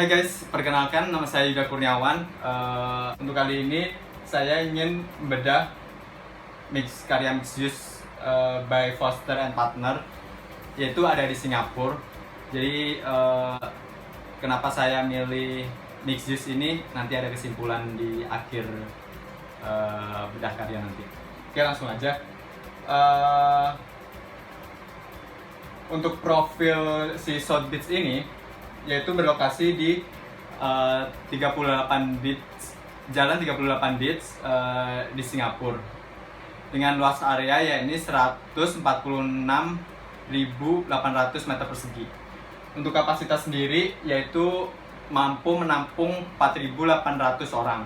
Hai guys, perkenalkan nama saya Yuda Kurniawan. Untuk kali ini saya ingin membedah karya Mixuse by Foster and Partner, yaitu ada di Singapura. Jadi kenapa saya milih Mixuse ini nanti ada kesimpulan di akhir bedah karya nanti. Oke, langsung aja. Untuk profil si South Beach ini yaitu berlokasi di 38 beach, jalan 38 beach di Singapura dengan luas area yakni 146.800 meter persegi. Untuk kapasitas sendiri yaitu mampu menampung 4.800 orang,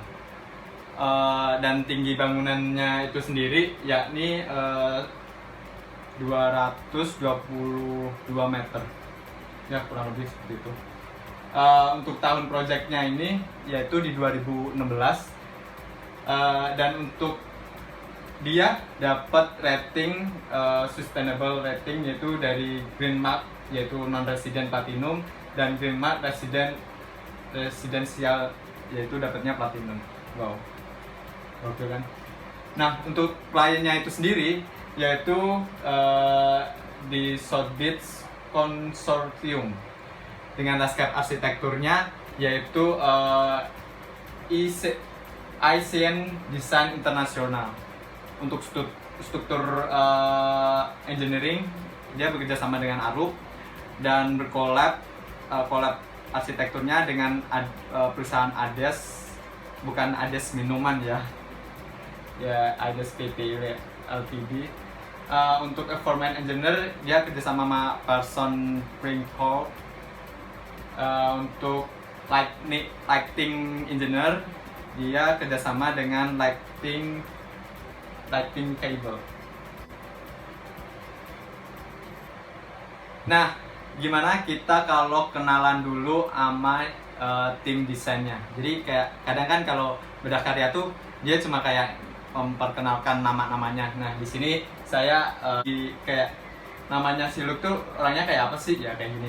dan tinggi bangunannya itu sendiri yakni 222 meter, ya kurang lebih seperti itu. Untuk tahun projectnya ini yaitu di 2016, dan untuk dia dapat rating sustainable rating yaitu dari Green Mark yaitu non-resident platinum, dan Green Mark residential yaitu dapatnya platinum. Wow, oke kan. Nah, untuk kliennya itu sendiri yaitu di South Beach Consortium dengan landscape arsitekturnya yaitu ICN Design International. Untuk struktur engineering dia bekerja sama dengan Arup dan berkolab arsitekturnya dengan perusahaan Ades, bukan Ades minuman ya Ades PT Ltd. Untuk environment engineer dia kerjasama sama Person Pringle. Untuk lighting engineer dia kerjasama dengan lighting cable. Nah, gimana kita kalau kenalan dulu sama tim desainnya? Jadi kayak kadang kan kalau bedah karya tuh dia cuma kayak memperkenalkan nama-namanya. Nah, di sini saya kayak namanya si Luke tuh orangnya kayak apa sih? Ya kayak gini.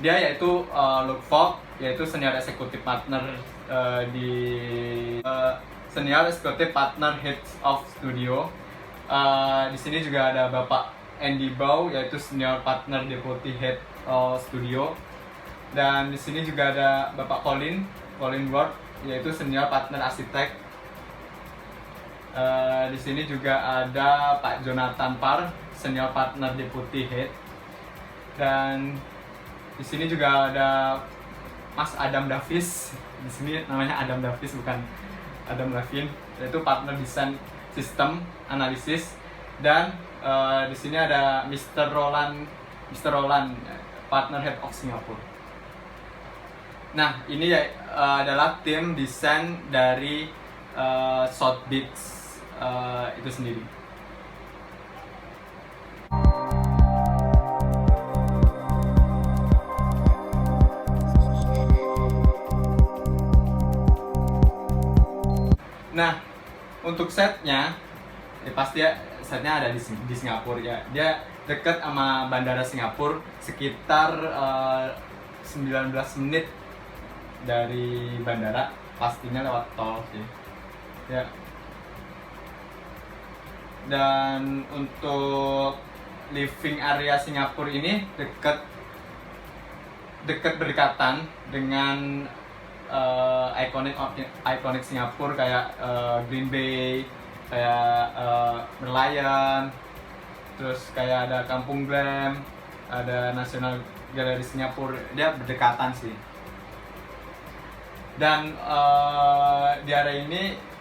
Dia yaitu Luke Fogg, yaitu senior executive partner senior executive partner head of studio. Di sini juga ada Bapak Andy Bow, yaitu senior partner deputy head of studio. Dan di sini juga ada Bapak Colin Ward, yaitu senior partner arsitek. Di sini juga ada Pak Jonathan Parr, senior partner deputy head. Dan di sini juga ada Mas Adam Davis. Di sini namanya Adam Davis, bukan Adam Levine, yaitu partner design system analysis. Dan di sini ada Mr. Roland, partner head of Singapore. Nah, ini adalah tim desain dari South Beach itu sendiri. Nah, untuk setnya, ya pasti ya, setnya ada di Singapura ya. Dia dekat sama bandara Singapura, sekitar 19 menit dari bandara, pastinya lewat tol sih. Ya. Dan untuk living area Singapura ini berdekatan dengan ikonik Singapura kayak Green Bay, kayak Merlion, terus kayak ada Kampung Glam, ada National Gallery Singapura. Dia berdekatan sih. Dan di area ini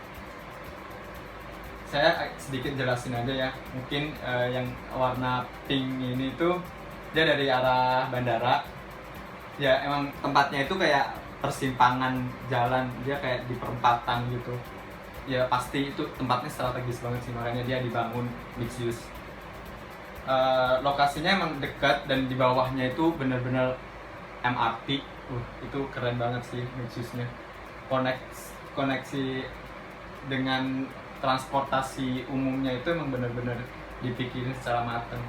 saya sedikit jelasin aja ya. Mungkin yang warna pink ini tuh dia dari arah bandara. Ya emang tempatnya itu kayak persimpangan jalan, dia kayak di perempatan gitu. Ya pasti itu tempatnya strategis banget sih, makanya dia dibangun mixed use. Lokasinya emang dekat dan di bawahnya itu bener-bener MRT. Itu keren banget sih mixed use-nya. Koneksi dengan transportasi umumnya itu emang bener-bener dipikirin secara matang.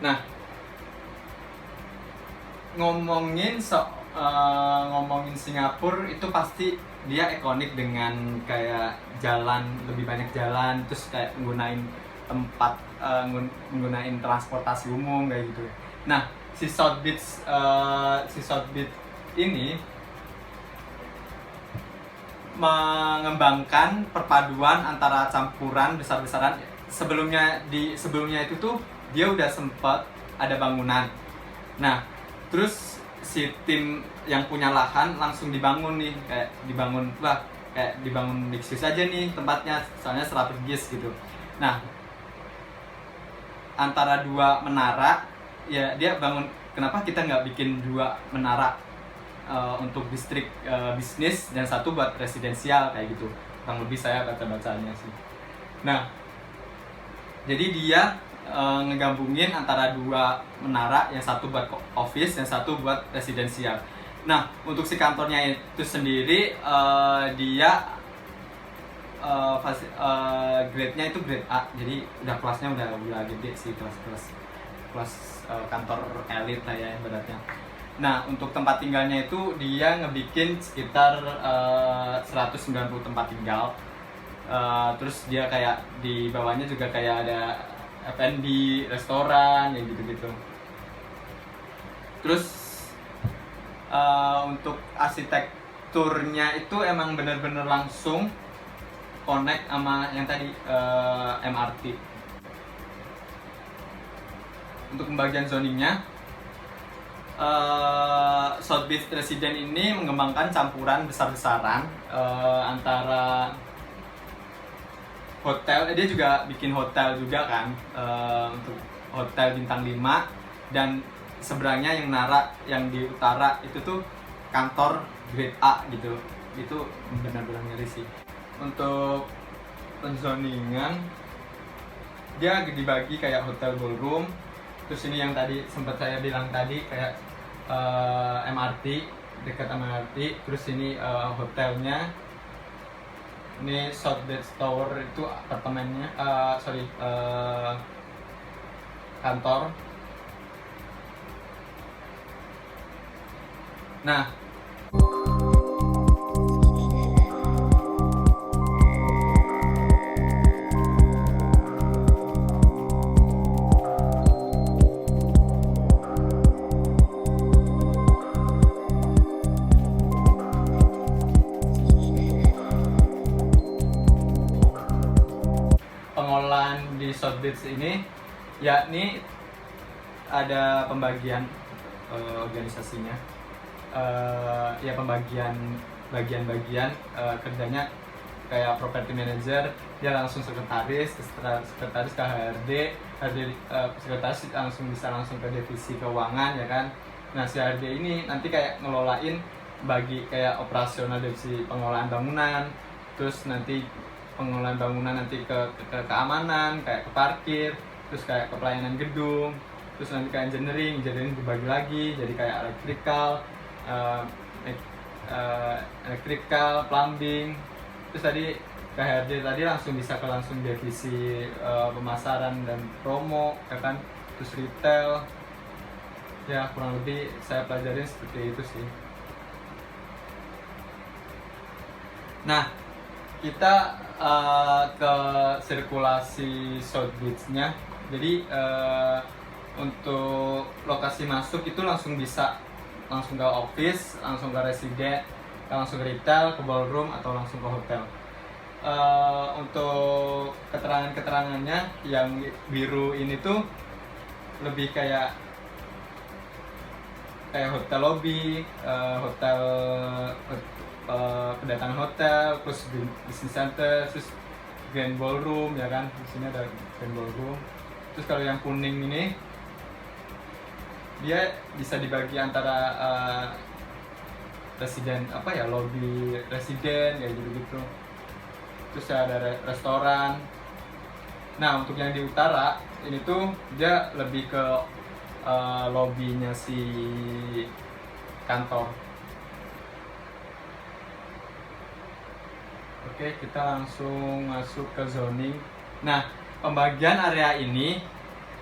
Nah, ngomongin Singapura itu pasti dia ikonik dengan kayak jalan, lebih banyak jalan, terus kayak menggunain transportasi umum kayak gitu. Nah, si South Beach ini mengembangkan perpaduan antara campuran besar-besaran. Sebelumnya itu tuh dia udah sempet ada bangunan. Nah, terus si tim yang punya lahan langsung dibangun nih, kayak dibangun mixus aja nih tempatnya, soalnya strategis gitu. Nah, antara dua menara, ya dia bangun, kenapa kita nggak bikin dua menara untuk distrik bisnis dan satu buat residensial kayak gitu, kurang lebih saya baca-bacanya sih. Nah, jadi dia ngegabungin antara dua menara, yang satu buat office dan satu buat residensial. Nah, untuk si kantornya itu sendiri dia grade-nya itu grade A, jadi udah kelasnya udah gede sih, kelas kantor elit lah ya ibaratnya. Nah, untuk tempat tinggalnya itu dia ngebikin sekitar 190 tempat tinggal. Terus dia kayak di bawahnya juga kayak ada F&B, restoran, yang gitu-gitu. Terus untuk arsitekturnya itu emang bener-bener langsung connect sama yang tadi MRT. Untuk pembagian zoningnya, South Beach Residence ini mengembangkan campuran besar-besaran antara hotel. Dia juga bikin hotel juga kan, untuk hotel bintang 5, dan seberangnya yang di utara itu tuh kantor grade A gitu. Itu benar-benar ngeri sih. Untuk penzoningan dia dibagi kayak hotel ballroom. Terus ini yang tadi sempat saya bilang tadi kayak MRT, dekat MRT. Terus ini hotelnya, ini South Beach Tower itu apartemennya, kantor. Nah, pengelolaan di South Beach ini yakni ada pembagian organisasinya, ya pembagian bagian-bagian kerjanya kayak property manager, dia langsung sekretaris ke HRD, sekretaris langsung bisa langsung ke divisi keuangan ya kan. Nah, si HRD ini nanti kayak ngelolain bagi kayak operasional divisi pengelolaan bangunan, terus nanti pengelolaan bangunan nanti ke keamanan, kayak ke parkir, terus kayak ke pelayanan gedung, terus nanti ke engineering dibagi lagi jadi kayak electrical, plumbing. Terus tadi KHRD tadi langsung bisa ke divisi pemasaran dan promo ya kan, terus retail. Ya kurang lebih saya pelajarin seperti itu sih. Nah, kita ke sirkulasi South Beach-nya. Jadi untuk lokasi masuk itu langsung ke office, langsung ke residen, langsung ke retail, ke ballroom, atau langsung ke hotel. Untuk keterangannya yang biru ini tuh lebih kayak hotel lobby, hotel kedatangan hotel, terus business center, terus grand ballroom ya kan, di sini ada grand ballroom. Terus kalau yang kuning ini dia bisa dibagi antara residen lobby residen kayak gitu. Terus ada restoran. Nah, untuk yang di utara ini tuh dia lebih ke lobbynya si kantor. Oke, kita langsung masuk ke zoning. Nah, pembagian area ini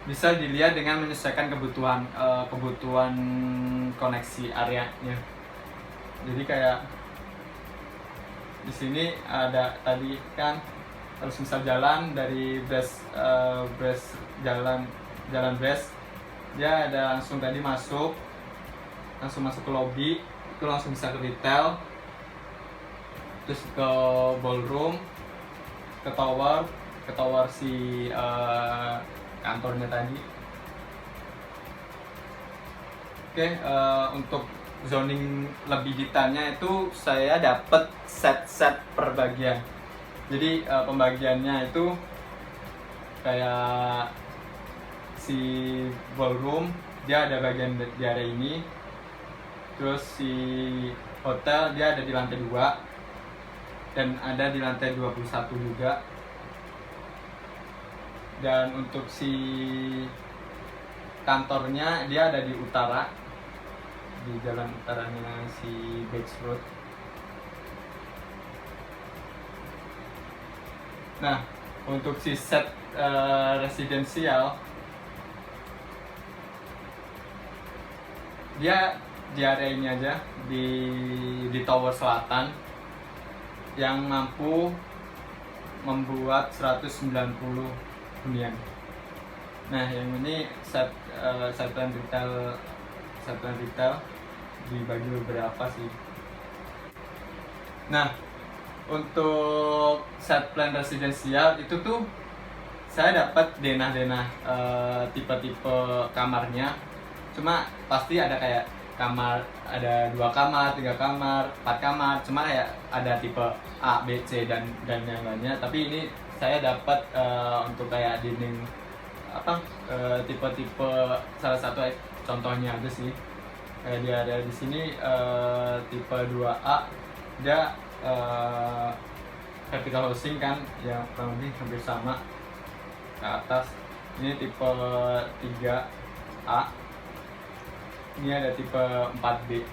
bisa dilihat dengan menyesuaikan kebutuhan koneksi areanya. Jadi kayak di sini ada tadi kan harus misal jalan dari jalan Brest, dia ada langsung tadi langsung masuk ke lobby, itu langsung bisa ke retail, terus ke ballroom, ke tower si kantornya tadi. Oke, untuk zoning lebih detailnya itu saya dapat set per bagian. Jadi pembagiannya itu kayak si ballroom dia ada bagian di area ini, terus si hotel dia ada di lantai 2 dan ada di lantai 21 juga. Dan untuk si kantornya dia ada di utara, di jalan utaranya si Beach Road. Nah, untuk si set residensial dia di area ini aja, di tower selatan yang mampu membuat 190 hunian. Nah, yang ini satuan retail dibagi beberapa sih. Nah, untuk set plan residensial itu tuh saya dapat denah-denah tipe-tipe kamarnya. Cuma pasti ada kayak kamar, ada 2 kamar, 3 kamar, 4 kamar. Cuma kayak ada tipe A, B, C dan yang lainnya. Tapi ini saya dapat untuk kayak dinding tipe-tipe salah satu contohnya aja sih. Kayak dia ada di sini tipe 2A, dia vertical housing kan, yang kurang lebih hampir sama ke atas. Ini tipe 3A, ini ada tipe 4B.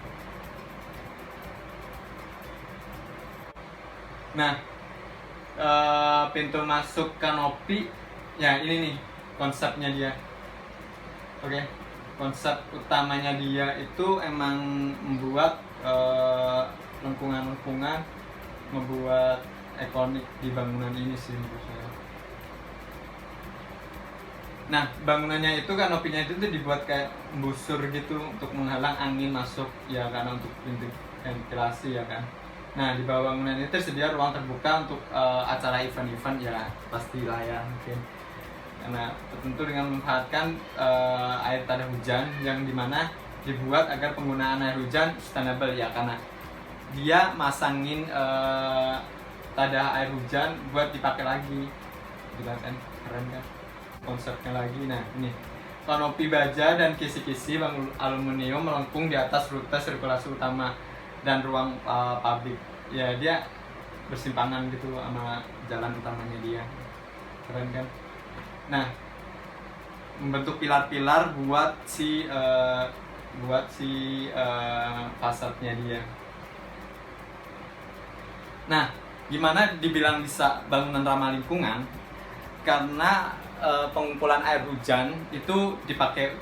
Nah, pintu masuk kanopi ya ini nih konsepnya dia. Oke, konsep utamanya dia itu emang membuat lengkungan-lengkungan, membuat ikonik di bangunan ini sih menurut saya. Nah, bangunannya itu kanopinya itu tuh dibuat kayak busur gitu untuk menghalang angin masuk ya, karena untuk ventilasi ya kan. Nah, di bawah bangunan ini tersedia ruang terbuka untuk acara event-event ya, pastilah ya mungkin. Karena tentu dengan memanfaatkan air tada hujan yang dimana dibuat agar penggunaan air hujan sustainable ya, karena dia masangin tada air hujan buat dipakai lagi. Gila kan, keren kan konsepnya lagi. Nah, ini kanopi baja dan kisi-kisi aluminium melengkung di atas rute sirkulasi utama dan ruang publik. Ya, dia bersimpangan gitu sama jalan utamanya dia. Keren kan? Nah, membentuk pilar-pilar buat si fasadnya dia. Nah, gimana dibilang bisa bangunan ramah lingkungan? Karena pengumpulan air hujan itu dipakai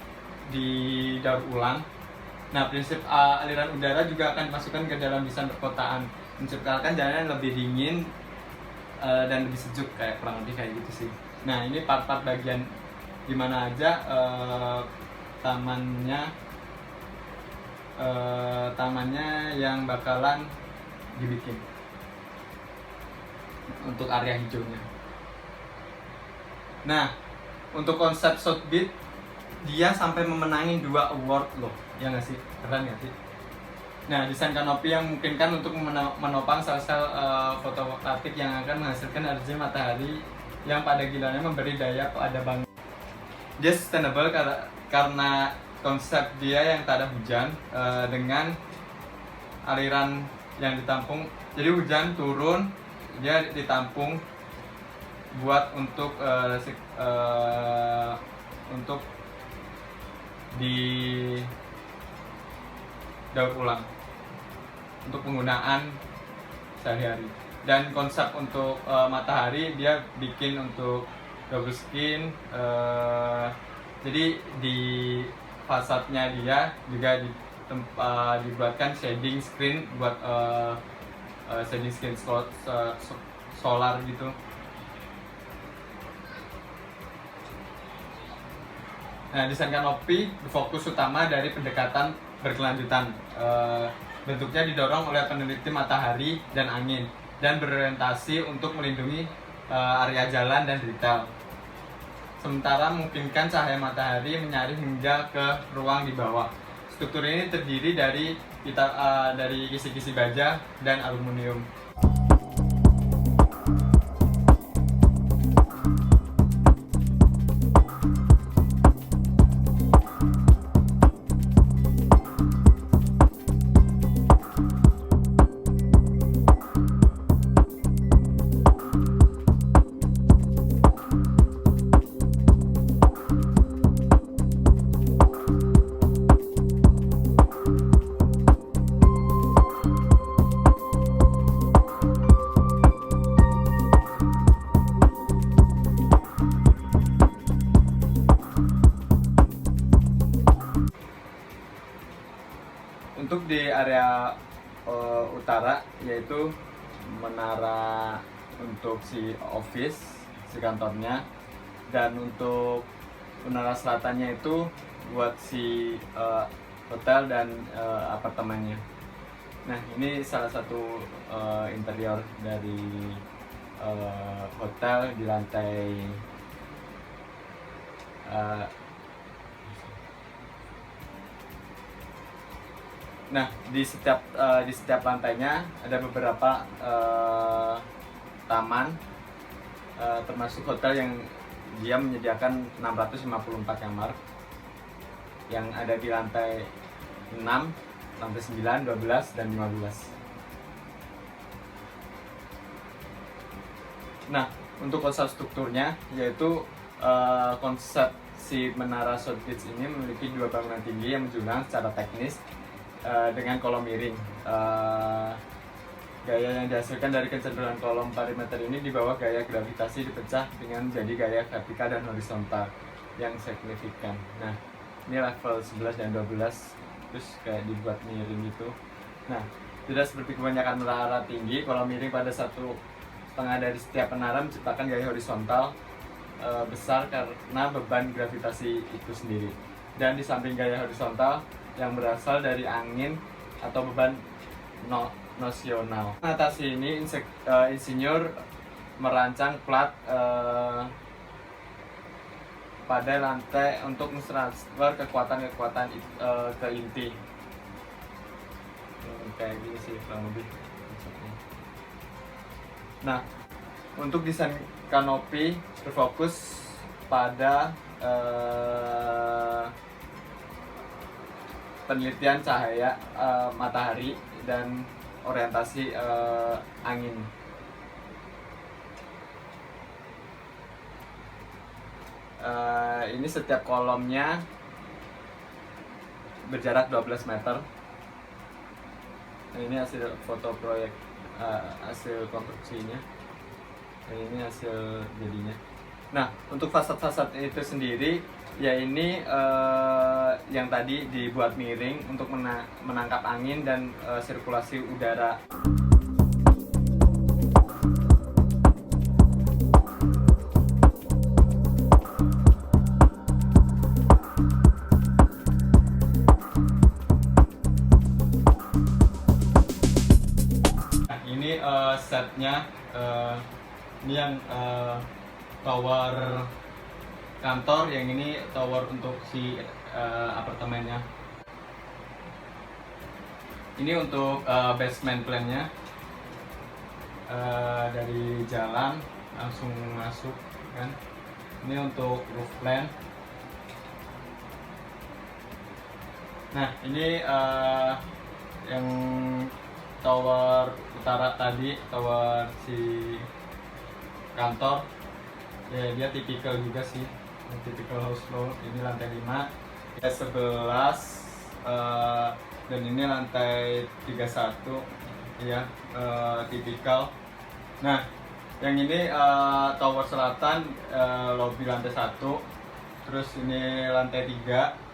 di daur ulang. Nah, prinsip aliran udara juga akan dimasukkan ke dalam desain perkotaan, menciptakan jalan yang lebih dingin dan lebih sejuk, kayak kurang lebih kayak gitu sih. Nah, ini part-part bagian dimana aja tamannya yang bakalan dibikin untuk area hijaunya. Nah, untuk konsep Southbeach dia sampai memenangi 2 award loh, ya nggak sih? Keren nggak sih? Nah, desain kanopi yang memungkinkan untuk menopang sel-sel fotovoltaik yang akan menghasilkan energi matahari yang pada gilirannya memberi daya pada bangunan. Dia sustainable karena konsep dia yang tak ada hujan dengan aliran yang ditampung. Jadi hujan turun, dia ditampung buat untuk di daur ulang untuk penggunaan sehari-hari. Dan konsep untuk matahari dia bikin untuk double skin, Jadi di fasadnya dia juga dibuatkan shading screen buat shading screen solar gitu. Nah, desain kanopi fokus utama dari pendekatan berkelanjutan. Bentuknya didorong oleh peneliti matahari dan angin dan berorientasi untuk melindungi area jalan dan detail. Sementara memungkinkan cahaya matahari menyari hingga ke ruang di bawah. Struktur ini terdiri dari kisi-kisi baja dan aluminium. Untuk di area utara, yaitu menara untuk si office, si kantornya, dan untuk menara selatannya itu buat si hotel dan apartemennya. Nah, ini salah satu interior dari hotel di lantai Nah, di setiap lantainya ada beberapa taman, termasuk hotel yang dia menyediakan 654 kamar yang ada di lantai 6, lantai 9, 12, dan 15. Nah, untuk konsep strukturnya yaitu konsep si menara Southbridge ini memiliki dua bangunan tinggi yang menjulang secara teknis dengan kolom miring. Gaya yang dihasilkan dari kecenderungan kolom perimeter ini di bawah gaya gravitasi dipecah dengan menjadi gaya vertikal dan horizontal yang signifikan. Nah, ini level 11 dan 12 terus kayak dibuat miring gitu. Nah, tidak seperti kebanyakan menara tinggi, kolom miring pada satu tengah dari setiap menara menciptakan gaya horizontal besar karena beban gravitasi itu sendiri. Dan di samping gaya horizontal yang berasal dari angin atau beban nosional. Mengatasi ini, insinyur merancang plat pada lantai untuk mentransfer kekuatan ke inti. Kayak gini sih kurang lebih. Nah, untuk desain kanopi berfokus pada penelitian cahaya matahari dan orientasi angin. Ini setiap kolomnya berjarak 12 meter. Nah, ini hasil foto proyek, hasil konstruksinya. Dan ini hasil jadinya. Nah, untuk fasad-fasad itu sendiri, ya ini yang tadi dibuat miring untuk menangkap angin dan sirkulasi udara. Nah, ini setnya, ini yang tower kantor, yang ini tower untuk si apartemennya. Ini untuk basement plan-nya, dari jalan langsung masuk kan. Ini untuk roof plan. Nah, ini yang tower utara tadi, tower si kantor, ya dia tipikal juga sih, typical house floor. Ini lantai 5, 11, dan ini lantai 31, ya, tipikal. Nah, yang ini tower selatan, lobby lantai 1, Terus ini lantai 3.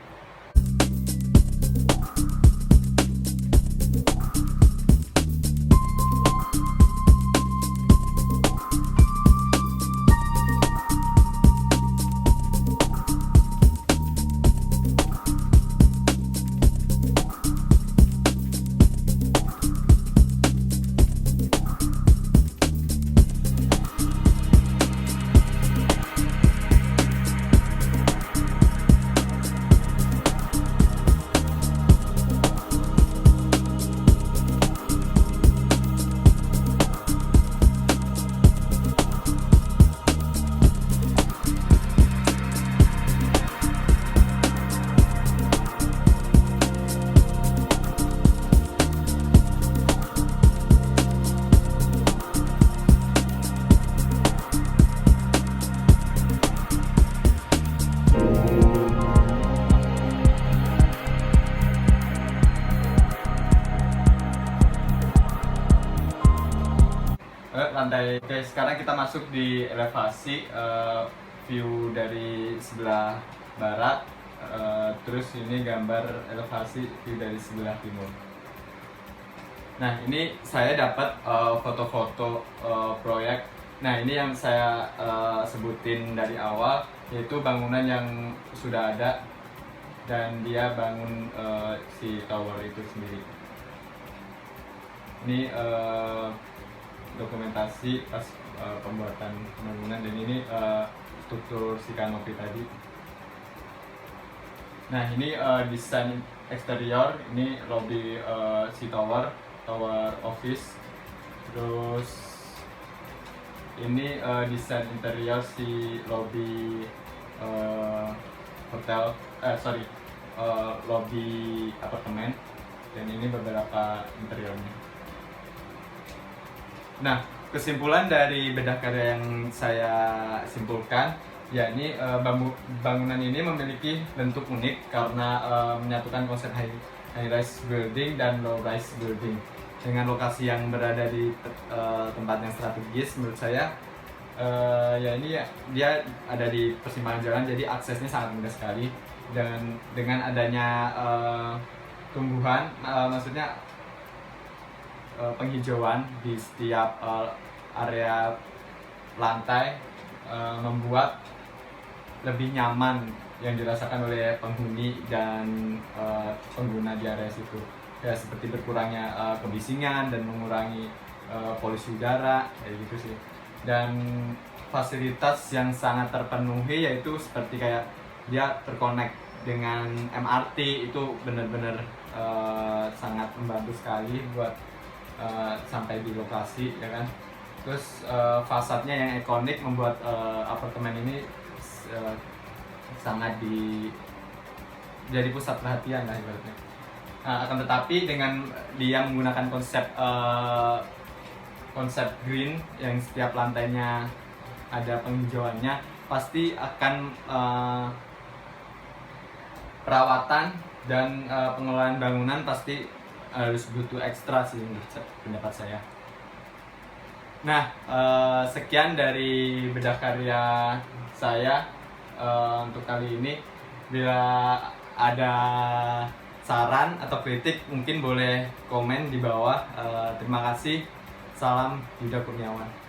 Lantai. Oke, sekarang kita masuk di elevasi, view dari sebelah barat, terus ini gambar elevasi view dari sebelah timur. Nah, ini saya dapat foto-foto proyek. Nah, ini yang saya sebutin dari awal, yaitu bangunan yang sudah ada dan dia bangun si tower itu sendiri. Ini dokumentasi pas pembuatan bangunan, dan ini struktur si kanopi tadi. Nah, ini desain eksterior, ini lobby si tower office. Terus ini desain interior si lobby hotel, lobby apartemen, dan ini beberapa interiornya. Nah, kesimpulan dari bedah karya yang saya simpulkan, yakni bangunan ini memiliki bentuk unik karena menyatukan konsep high-rise building dan low-rise building. Dengan lokasi yang berada di tempat yang strategis, menurut saya, dia ada di persimpangan jalan, jadi aksesnya sangat mudah sekali. Dan dengan adanya tumbuhan, maksudnya penghijauan di setiap area lantai, membuat lebih nyaman yang dirasakan oleh penghuni dan pengguna di area situ. Ya, seperti berkurangnya kebisingan dan mengurangi polusi udara, kayak gitu sih. Dan fasilitas yang sangat terpenuhi, yaitu seperti kayak dia terkonek dengan MRT, itu benar-benar sangat membantu sekali buat sampai di lokasi, ya kan. Terus fasadnya yang ikonik membuat apartemen ini sangat jadi pusat perhatian lah ibaratnya. Akan tetapi dengan dia menggunakan konsep green yang setiap lantainya ada penghijauannya, pasti akan perawatan dan pengelolaan bangunan pasti harus butuh ekstra sih menurut pendapat saya. Nah, sekian dari bedah karya saya untuk kali ini. Bila ada saran atau kritik, mungkin boleh komen di bawah. Terima kasih. Salam Yuda Kurniawan.